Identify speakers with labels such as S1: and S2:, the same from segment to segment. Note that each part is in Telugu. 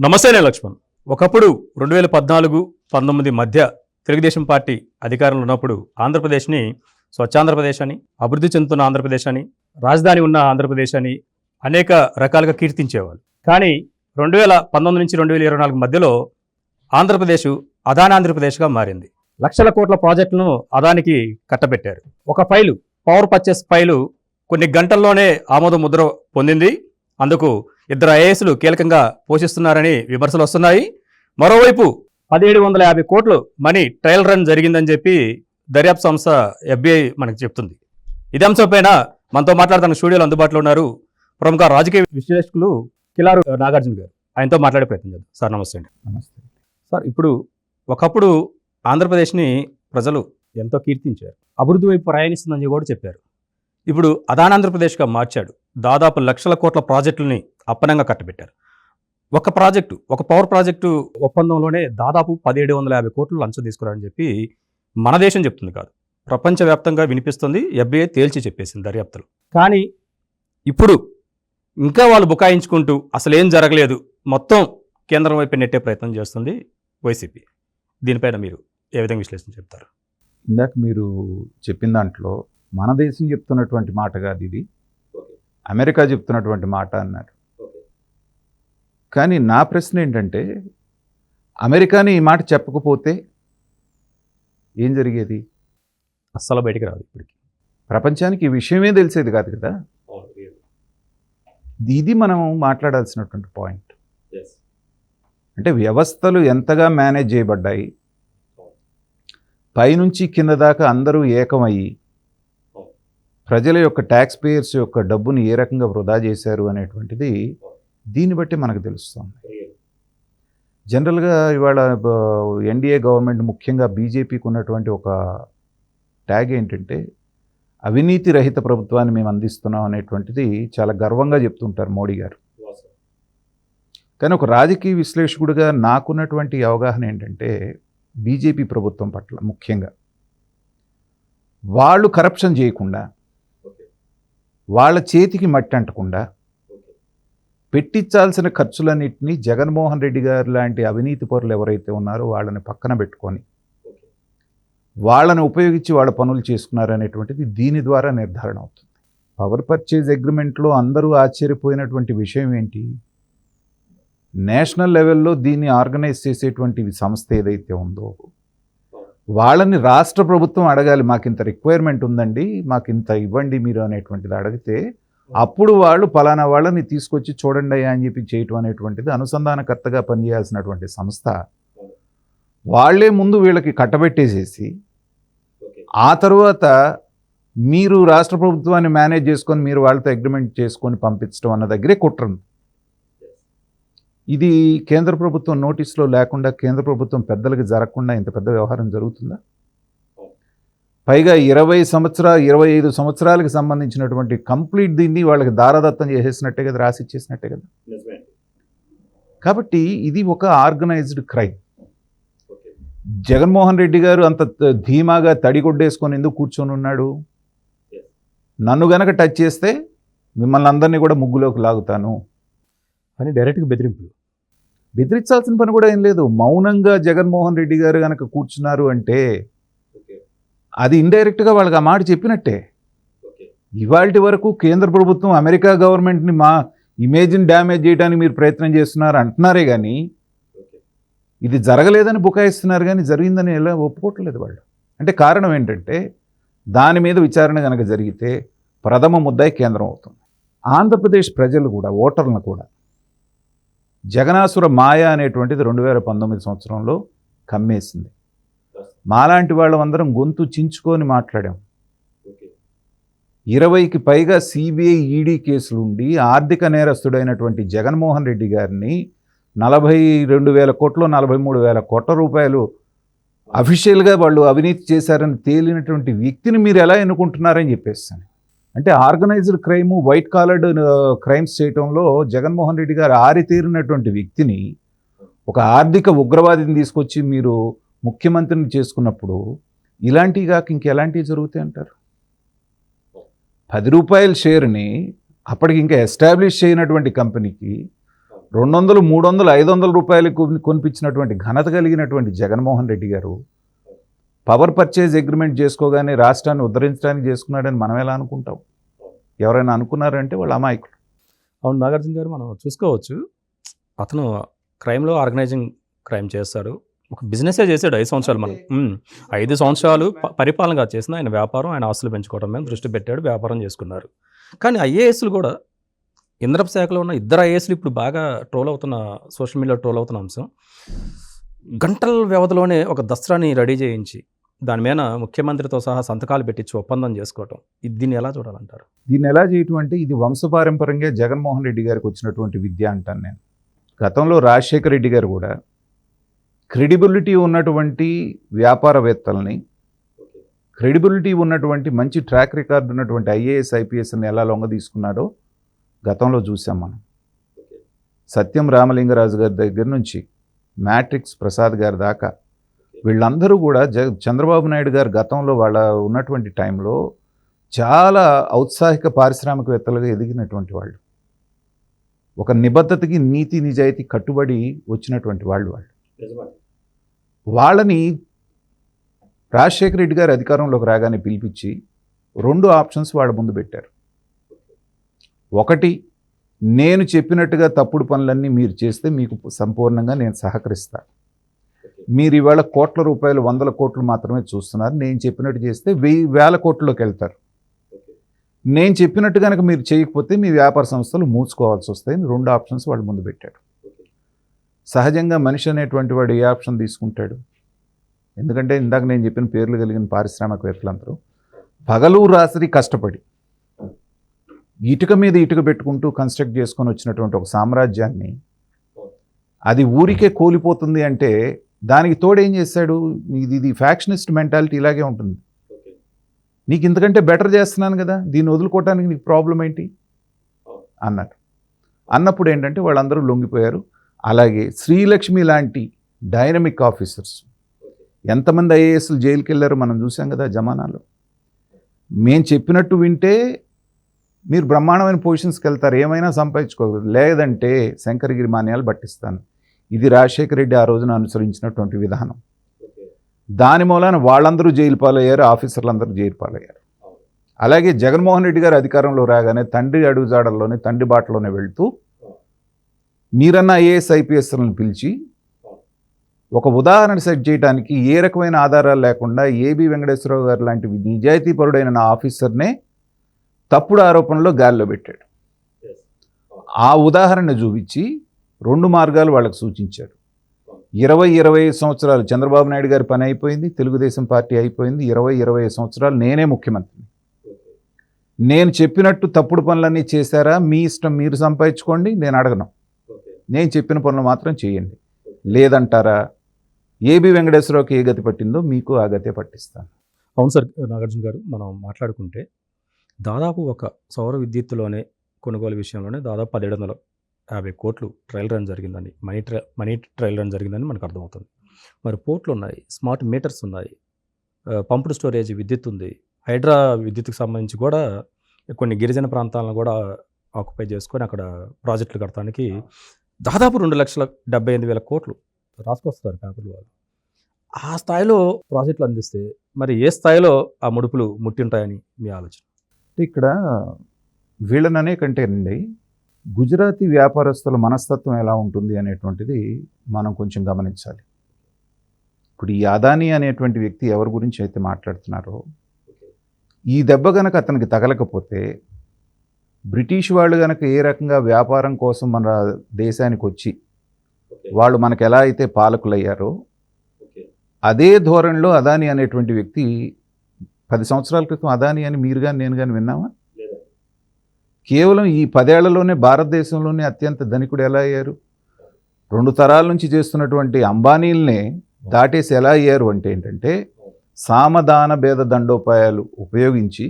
S1: నమస్తే నేను లక్ష్మణ్. ఒకప్పుడు 2014-19 మధ్య తెలుగుదేశం పార్టీ అధికారంలో ఉన్నప్పుడు ఆంధ్రప్రదేశ్ని స్వచ్ఛాంధ్రప్రదేశ్ అని, అభివృద్ధి చెందుతున్న ఆంధ్రప్రదేశ్ అని, రాజధాని ఉన్న ఆంధ్రప్రదేశ్ అని అనేక రకాలుగా కీర్తించేవాళ్ళు. కానీ 2019 నుంచి 2024 మధ్యలో ఆంధ్రప్రదేశ్ అదాని ఆంధ్రప్రదేశ్గా మారింది. లక్షల కోట్ల ప్రాజెక్టులను అదానికి కట్టబెట్టారు. ఒక ఫైలు, పవర్ పర్చేస్ ఫైలు కొన్ని గంటల్లోనే ఆమోద ముద్ర పొందింది. అందుకు 2 ఐఏఎస్లు కీలకంగా పోషిస్తున్నారని విమర్శలు వస్తున్నాయి. మరోవైపు 1750 కోట్లు మనీ ట్రయల్ రన్ జరిగిందని చెప్పి దర్యాప్తు సంస్థ FBI మనకు చెప్తుంది. ఇదే అంశంపైన మనతో మాట్లాడుతున్న స్టూడియోలో అందుబాటులో ఉన్నారు ప్రముఖ రాజకీయ విశ్లేషకులు కిలారు నాగార్జున గారు. ఆయనతో మాట్లాడే ప్రయత్నం చేద్దాం. సార్ నమస్తే అండి.
S2: నమస్తే
S1: సార్, ఇప్పుడు ఒకప్పుడు ఆంధ్రప్రదేశ్ని ప్రజలు ఎంతో కీర్తించారు, అభివృద్ధి వైపు ప్రయాణిస్తుందని కూడా చెప్పారు. ఇప్పుడు అదాని ఆంధ్రప్రదేశ్గా మార్చాడు. దాదాపు లక్షల కోట్ల ప్రాజెక్టులని అప్పనంగా కట్టబెట్టారు. ఒక ప్రాజెక్టు, ఒక పవర్ ప్రాజెక్టు ఒప్పందంలోనే దాదాపు 1750 కోట్లు లంచం తీసుకురారని చెప్పి మన దేశం చెప్తుంది కాదు, ప్రపంచవ్యాప్తంగా వినిపిస్తుంది. FBI తేల్చి చెప్పేసింది దర్యాప్తులు. కానీ ఇప్పుడు ఇంకా వాళ్ళు బుకాయించుకుంటూ అసలు ఏం జరగలేదు, మొత్తం కేంద్రం వైపు నెట్టే ప్రయత్నం చేస్తుంది వైసీపీ. దీనిపైన మీరు ఏ విధంగా విశ్లేషణ చెప్తారు?
S2: ఇందాక మీరు చెప్పిన దాంట్లో మన దేశం చెప్తున్నటువంటి మాట కాదు ఇది, అమెరికా చెప్తున్నటువంటి మాట అన్నారు. కానీ నా ప్రశ్న ఏంటంటే, అమెరికాని ఈ మాట చెప్పకపోతే ఏం జరిగేది?
S1: అస్సలు బయటికి రాదు. ఇప్పటికి
S2: ప్రపంచానికి ఈ విషయమే తెలిసేది కాదు కదా. ఇది మనం మాట్లాడాల్సినటువంటి పాయింట్. అంటే వ్యవస్థలు ఎంతగా మేనేజ్ చేయబడ్డాయి, పైనుంచి కింద దాకా అందరూ ఏకమయ్యి ప్రజల యొక్క ట్యాక్స్ పేయర్స్ యొక్క డబ్బుని ఏ రకంగా వృధా చేశారు అనేటువంటిది దీన్ని బట్టి మనకు తెలుస్తుంది. జనరల్గా ఇవాళ ఎన్డీఏ గవర్నమెంట్, ముఖ్యంగా బీజేపీకి ఉన్నటువంటి ఒక ట్యాగ్ ఏంటంటే అవినీతి రహిత ప్రభుత్వాన్ని మేము అందిస్తున్నాం అనేటువంటిది చాలా గర్వంగా చెప్తుంటారు మోడీ గారు. కానీ ఒక రాజకీయ విశ్లేషకుడిగా నాకున్నటువంటి అవగాహన ఏంటంటే, బీజేపీ ప్రభుత్వం పట్ల ముఖ్యంగా వాళ్ళు కరప్షన్ చేయకుండా, వాళ్ళ చేతికి మట్టి అంటకుండా పెట్టించాల్సిన ఖర్చులన్నింటినీ జగన్మోహన్ రెడ్డి గారు లాంటి అవినీతి పరులు ఎవరైతే ఉన్నారో వాళ్ళని పక్కన పెట్టుకొని వాళ్ళని ఉపయోగించి వాళ్ళ పనులు చేసుకున్నారనేటువంటిది దీని ద్వారా నిర్ధారణ అవుతుంది. పవర్ పర్చేజ్ అగ్రిమెంట్లో అందరూ ఆశ్చర్యపోయినటువంటి విషయం ఏంటి, నేషనల్ లెవెల్లో దీన్ని ఆర్గనైజ్ చేసేటువంటి సంస్థ ఏదైతే ఉందో వాళ్ళని రాష్ట్ర ప్రభుత్వం అడగాలి, మాకు ఇంత రిక్వైర్మెంట్ ఉందండి, మాకు ఇంత ఇవ్వండి మీరు అనేటువంటిది అడిగితే అప్పుడు వాళ్ళు పలానా వాళ్ళని తీసుకొచ్చి చూడండి అయ్యా అని చెప్పి చేయటం అనేటువంటిది అనుసంధానకర్తగా పనిచేయాల్సినటువంటి సంస్థ వాళ్ళే ముందు వీళ్ళకి కట్టబెట్టేసేసి ఆ తర్వాత మీరు రాష్ట్ర ప్రభుత్వాన్ని మేనేజ్ చేసుకొని మీరు వాళ్ళతో అగ్రిమెంట్ చేసుకొని పంపించడం అన్న దగ్గరే కుట్రంది. ఇది కేంద్ర ప్రభుత్వం నోటీసులో లేకుండా, కేంద్ర ప్రభుత్వం పెద్దలకి జరగకుండా ఇంత పెద్ద వ్యవహారం జరుగుతుందా? పైగా 25 సంవత్సరాలకు సంబంధించినటువంటి కంప్లీట్ దీన్ని వాళ్ళకి దారదత్తం చేసేసినట్టే కదా, రాసిచ్చేసినట్టే కదా. కాబట్టి ఇది ఒక ఆర్గనైజ్డ్ క్రైమ్. జగన్మోహన్ రెడ్డి గారు అంత ధీమాగా తడిగొడ్డేసుకొని ఎందుకు కూర్చొని ఉన్నాడు? నన్ను గనక టచ్ చేస్తే మిమ్మల్ని అందరినీ కూడా ముగ్గులోకి లాగుతాను
S1: అని డైరెక్ట్గా
S2: బెదిరించాల్సిన పని కూడా ఏం లేదు. మౌనంగా జగన్మోహన్ రెడ్డి గారు కనుక కూర్చున్నారు అంటే అది ఇండైరెక్ట్గా వాళ్ళకి ఆ మాట చెప్పినట్టే. ఇవాల్టి వరకు కేంద్ర ప్రభుత్వం అమెరికా గవర్నమెంట్ని మా ఇమేజ్ని డ్యామేజ్ చేయడానికి మీరు ప్రయత్నం చేస్తున్నారు అంటున్నారే కానీ ఇది జరగలేదని బుకాయిస్తున్నారు, కానీ జరిగిందని ఎలా ఒప్పుకోవట్లేదు వాళ్ళు. అంటే కారణం ఏంటంటే, దాని మీద విచారణ కనుక జరిగితే ప్రథమ ముద్దాయి కేంద్రం అవుతుంది. ఆంధ్రప్రదేశ్ ప్రజలు కూడా, ఓటర్లను కూడా జగనాసుర మాయ అనేటువంటిది 2019 సంవత్సరంలో కమ్మేసింది. మాలాంటి వాళ్ళందరం గొంతు చించుకొని మాట్లాడాం. 20కి పైగా CBI ED కేసులు ఉండి ఆర్థిక నేరస్తుడైనటువంటి జగన్మోహన్ రెడ్డి గారిని 42,000 కోట్లు 43,000 కోట్ల రూపాయలు అఫీషియల్గా వాళ్ళు అవినీతి చేశారని తేలినటువంటి వ్యక్తిని మీరు ఎలా ఎన్నుకుంటున్నారని చెప్పేస్తాను. అంటే organised crime, white collared crimes చేయటంలో జగన్మోహన్ రెడ్డి గారు ఆరితేరినటువంటి వ్యక్తిని, ఒక ఆర్థిక ఉగ్రవాదిని తీసుకొచ్చి మీరు ముఖ్యమంత్రిని చేసుకున్నప్పుడు ఇలాంటివి కాక ఇంకెలాంటివి జరుగుతాయి అంటారు? 10 రూపాయల షేర్ని అప్పటికి ఇంకా ఎస్టాబ్లిష్ చేయనటువంటి కంపెనీకి 200, 300, 500 రూపాయలకు కొనిపించినటువంటి ఘనత కలిగినటువంటి జగన్మోహన్ రెడ్డి గారు పవర్ పర్చేజ్ అగ్రిమెంట్ చేసుకోగానే రాష్ట్రాన్ని ఉద్ధరించడానికి చేసుకున్నాడని మనం ఎలా అనుకుంటాం? ఎవరైనా అనుకున్నారంటే వాళ్ళు అమాయకులు.
S1: అవును నాగార్జున గారు, మనం చూసుకోవచ్చు, అతను క్రైమ్లో ఆర్గనైజింగ్ క్రైమ్ చేస్తాడు, ఒక బిజినెసే చేశాడు 5 సంవత్సరాలు. మనం 5 సంవత్సరాలు పరిపాలనగా చేసిన ఆయన వ్యాపారం, ఆయన ఆస్తులు పెంచుకోవడం మీద దృష్టి పెట్టాడు, వ్యాపారం చేసుకున్నారు. కానీ ఐఏఎస్లు కూడా, ఇంద్రప శాఖలో ఉన్న ఇద్దరు ఐఏఎస్లు ఇప్పుడు బాగా ట్రోల్ అవుతున్న, సోషల్ మీడియాలో ట్రోల్ అవుతున్న అంశం, గంటల వ్యవధిలోనే ఒక దసరాని రెడీ చేయించి దాని మీద ముఖ్యమంత్రితో సహా సంతకాలు పెట్టించి ఒప్పందం చేసుకోవటం, దీన్ని ఎలా చూడాలంటారు?
S2: దీన్ని ఎలా చేయటం అంటే ఇది వంశపారంపర్యంగా జగన్మోహన్ రెడ్డి గారికి వచ్చినటువంటి విద్య అంటాను నేను. గతంలో రాజశేఖర రెడ్డి గారు కూడా క్రెడిబిలిటీ ఉన్నటువంటి వ్యాపారవేత్తల్ని, క్రెడిబిలిటీ ఉన్నటువంటి మంచి ట్రాక్ రికార్డు ఉన్నటువంటి ఐఏఎస్ ఐపీఎస్ని ఎలా లొంగ తీసుకున్నాడో గతంలో చూసాం మనం. సత్యం రామలింగరాజు గారి దగ్గర నుంచి మ్యాట్రిక్స్ ప్రసాద్ గారి దాకా వీళ్ళందరూ కూడా చంద్రబాబు నాయుడు గారు గతంలో వాళ్ళ ఉన్నటువంటి టైంలో చాలా ఔత్సాహిక పారిశ్రామికవేత్తలుగా ఎదిగినటువంటి వాళ్ళు, ఒక నిబద్ధతకి నీతి నిజాయితీ కట్టుబడి వచ్చినటువంటి వాళ్ళు. వాళ్ళని రాజశేఖర రెడ్డి గారు అధికారంలోకి రాగానే పిలిపించి 2 ఆప్షన్స్ వాళ్ళ ముందు పెట్టారు. ఒకటి, నేను చెప్పినట్టుగా తప్పుడు పనులన్నీ మీరు చేస్తే మీకు సంపూర్ణంగా నేను సహకరిస్తాను. మీరు ఇవాళ కోట్ల రూపాయలు, 100 కోట్లు మాత్రమే చూస్తున్నారు, నేను చెప్పినట్టు చేస్తే 1000 కోట్లలోకి వెళ్తారు. నేను చెప్పినట్టు కనుక మీరు చేయకపోతే మీ వ్యాపార సంస్థలు మూసుకోవాల్సి వస్తాయని 2 ఆప్షన్స్ వాళ్ళ ముందు పెట్టాడు. సహజంగా మనిషి అనేటువంటి వాడు ఏ ఆప్షన్ తీసుకుంటాడు? ఎందుకంటే ఇందాక నేను చెప్పిన పేర్లు కలిగిన పారిశ్రామికవేత్తలందరూ పగలు రాత్రి కష్టపడి ఇటుక మీద ఇటుక పెట్టుకుంటూ కన్స్ట్రక్ట్ చేసుకొని వచ్చినటువంటి ఒక సామ్రాజ్యాన్ని అది ఊరికే కూలిపోతుంది అంటే దానికి తోడేం చేశాడు? ఇది ఫ్యాక్షనిస్ట్ మెంటాలిటీ ఇలాగే ఉంటుంది. నీకు ఇంతకంటే బెటర్ చేస్తున్నాను కదా, దీన్ని వదులుకోవటానికి నీకు ప్రాబ్లం ఏంటి అన్నారు. అన్నప్పుడు ఏంటంటే వాళ్ళందరూ లొంగిపోయారు. అలాగే శ్రీలక్ష్మి లాంటి డైనమిక్ ఆఫీసర్స్, ఎంతమంది ఐఏఎస్లు జైలుకి వెళ్ళారో మనం చూసాం కదా జమానాలో. మేము చెప్పినట్టు వింటే మీరు బ్రహ్మాండమైన పొజిషన్స్కి వెళ్తారు, ఏమైనా సంపాదించుకోగలరు, లేదంటే శంకరగిరి మాన్యాలు పట్టిస్తాను. ఇది రాజశేఖర రెడ్డి ఆ రోజున అనుసరించినటువంటి విధానం. దాని మూలాన వాళ్ళందరూ జైలు పాలయ్యారు, ఆఫీసర్లందరూ జైలు పాలయ్యారు. అలాగే జగన్మోహన్ రెడ్డి గారు అధికారంలో రాగానే తండ్రి అడుగుజాడల్లోనే, తండ్రి బాటలోనే వెళ్తూ మీరన్న ఐఏఎస్ ఐపీఎస్లను పిలిచి ఒక ఉదాహరణ సెట్ చేయడానికి ఏ రకమైన ఆధారాలు లేకుండా ఏబి వెంకటేశ్వరరావు గారు లాంటి నిజాయితీపరుడైన నా ఆఫీసర్నే తప్పుడు ఆరోపణలో గాల్లో పెట్టాడు. ఆ ఉదాహరణ చూపించి 2 మార్గాలు వాళ్ళకు సూచించారు. 20-25 సంవత్సరాలు చంద్రబాబు నాయుడు గారి పని అయిపోయింది, తెలుగుదేశం పార్టీ అయిపోయింది. 20-25 సంవత్సరాలు నేనే ముఖ్యమంత్రిని. నేను చెప్పినట్టు తప్పుడు పనులన్నీ చేశారా, మీ ఇష్టం, మీరు సంపాదించుకోండి, నేను అడగను. నేను చెప్పిన పనులు మాత్రం చేయండి. లేదంటారా, ఏబి వెంకటేశ్వరరావుకి ఏ గతి పట్టిందో మీకు ఆ గతే పట్టిస్తాను.
S1: అవును సార్ నాగార్జున గారు, మనం మాట్లాడుకుంటే దాదాపు ఒక సౌర విద్యుత్తులోనే కొనుగోలు విషయంలోనే దాదాపు 1750 కోట్లు ట్రయల్ రన్ జరిగిందని, మనీ ట్రయల్ రన్ జరిగిందని మనకు అర్థమవుతుంది. మరి పోర్ట్లు ఉన్నాయి, స్మార్ట్ మీటర్స్ ఉన్నాయి, పంప్డ్ స్టోరేజ్ విద్యుత్ ఉంది, హైడ్రా విద్యుత్కి సంబంధించి కూడా కొన్ని గిరిజన ప్రాంతాలను కూడా ఆక్యుపై చేసుకొని అక్కడ ప్రాజెక్టులు కట్టడానికి దాదాపు 2,78,000 కోట్లు రాసుకొస్తారు పేపర్లు వాళ్ళు. ఆ స్థాయిలో ప్రాజెక్టులు అందిస్తే మరి ఏ స్థాయిలో ఆ ముడుపులు ముట్టింటాయని మీ ఆలోచన?
S2: ఇక్కడ వీళ్ళననే కంటేనండి గుజరాతీ వ్యాపారస్తుల మనస్తత్వం ఎలా ఉంటుంది అనేటువంటిది మనం కొంచెం గమనించాలి. ఇప్పుడు ఈ అదానీ అనేటువంటి వ్యక్తి ఎవరి గురించి అయితే మాట్లాడుతున్నారో, ఈ దెబ్బ గనక అతనికి తగలకపోతే బ్రిటిష్ వాళ్ళు గనక ఏ రకంగా వ్యాపారం కోసం మన దేశానికి వచ్చి వాళ్ళు మనకు ఎలా అయితే పాలకులయ్యారో అదే ధోరణిలో అదానీ అనేటువంటి వ్యక్తి 10 సంవత్సరాల క్రితం అదానీ అని మీరు కానీ నేను కానీ విన్నామా? కేవలం ఈ 10 ఏళ్లలోనే భారతదేశంలోనే అత్యంత ధనికుడు ఎలా అయ్యారు? 2 తరాల నుంచి చేస్తున్నటువంటి అంబానీలనే దాటేసి ఎలా అయ్యారు అంటే ఏంటంటే సామధాన భేద దండోపాయాలు ఉపయోగించి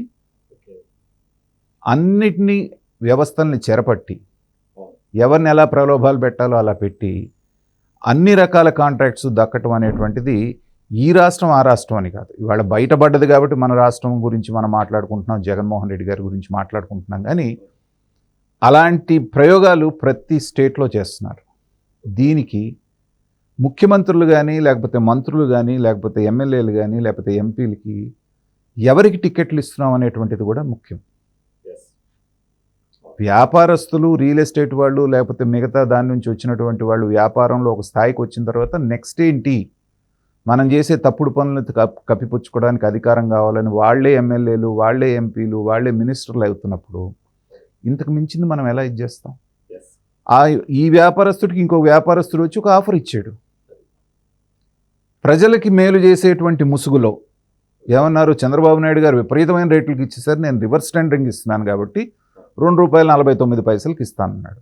S2: అన్నిటినీ వ్యవస్థల్ని చెరపట్టి ఎవరిని ఎలా ప్రలోభాలు పెట్టాలో అలా పెట్టి అన్ని రకాల కాంట్రాక్ట్స్ దక్కటం అనేటువంటిది ఈ రాష్ట్రం ఆ రాష్ట్రం అని కాదు. ఇవాళ బయటపడ్డది కాబట్టి మన రాష్ట్రం గురించి మనం మాట్లాడుకుంటున్నాం, జగన్మోహన్ రెడ్డి గారి గురించి మాట్లాడుకుంటున్నాం. కానీ అలాంటి ప్రయోగాలు ప్రతి స్టేట్లో చేస్తున్నారు. దీనికి ముఖ్యమంత్రులు కానీ, లేకపోతే మంత్రులు కానీ, లేకపోతే ఎమ్మెల్యేలు కానీ, లేకపోతే ఎంపీలకి ఎవరికి టికెట్లు ఇస్తున్నాం అనేటువంటిది కూడా ముఖ్యం. వ్యాపారస్తులు, రియల్ ఎస్టేట్ వాళ్ళు, లేకపోతే మిగతా దాని నుంచి వచ్చినటువంటి వాళ్ళు వ్యాపారంలో ఒక స్థాయికి వచ్చిన తర్వాత నెక్స్ట్ ఏంటి, మనం చేసే తప్పుడు పనులను కప్పిపుచ్చుకోవడానికి అధికారం కావాలని వాళ్ళే ఎమ్మెల్యేలు, వాళ్ళే ఎంపీలు, వాళ్ళే మినిస్టర్లు అవుతున్నప్పుడు ఇంతకు మించింది మనం ఎలా ఇచ్చేస్తాం? ఈ వ్యాపారస్తుడికి ఇంకో వ్యాపారస్తుడు వచ్చి ఒక ఆఫర్ ఇచ్చాడు. ప్రజలకి మేలు చేసేటువంటి ముసుగులో ఏమన్నారు, చంద్రబాబు నాయుడు గారు విపరీతమైన రేట్లకు ఇచ్చేసరి నేను రివర్స్ టెండరింగ్ ఇస్తున్నాను కాబట్టి ₹2.49 ఇస్తానన్నాడు.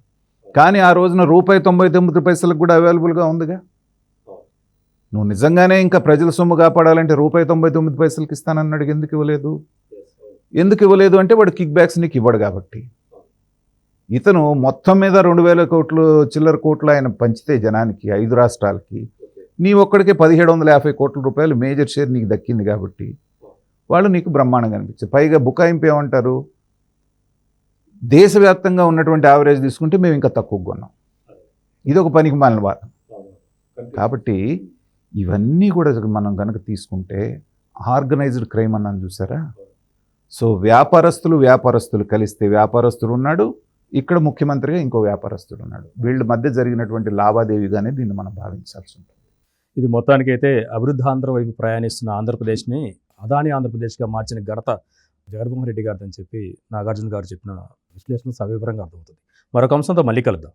S2: కానీ ఆ రోజున ₹1.99 కూడా అవైలబుల్గా ఉందిగా. నువ్వు నిజంగానే ఇంకా ప్రజల సొమ్ము కాపాడాలంటే ₹1.99 ఇస్తానన్నాడు. ఎందుకు ఇవ్వలేదు అంటే వాడు కిక్ బ్యాక్స్ నీకు ఇవ్వడు కాబట్టి. ఇతను మొత్తం మీద 2,000 కోట్లు చిల్లర కోట్లు ఆయన పంచితే జనానికి 5 రాష్ట్రాలకి, నీ ఒక్కడికే ₹1,750 కోట్ల మేజర్ షేర్ నీకు దక్కింది కాబట్టి వాళ్ళు నీకు బ్రహ్మాండంగా అనిపించారు. పైగా బుకాయింపు ఏమంటారు, దేశవ్యాప్తంగా ఉన్నటువంటి యావరేజ్ తీసుకుంటే మేము ఇంకా తక్కువ కొన్నాం. ఇది ఒక పనికి మాలిన వాదం. కాబట్టి ఇవన్నీ కూడా మనం కనుక తీసుకుంటే ఆర్గనైజ్డ్ క్రైమ్ అన్నాను చూసారా. సో వ్యాపారస్తులు కలిస్తే వ్యాపారస్తుడు ఉన్నాడు, ఇక్కడ ముఖ్యమంత్రిగా ఇంకో వ్యాపారస్తుడు ఉన్నాడు. వీళ్ళ మధ్య జరిగినటువంటి లావాదేవీగానే దీన్ని మనం భావించాల్సి ఉంటుంది.
S1: ఇది మొత్తానికైతే అభివృద్ధి ఆంధ్ర వైపు ప్రయాణిస్తున్న ఆంధ్రప్రదేశ్ని అదాని ఆంధ్రప్రదేశ్గా మార్చిన ఘనత జగన్మోహన్ రెడ్డి గారిదని చెప్పి నాగార్జున గారు చెప్పిన విశ్లేషణ సవివరంగా అర్థమవుతుంది. మరొక అంశంతో మళ్ళీ కలుద్దాం.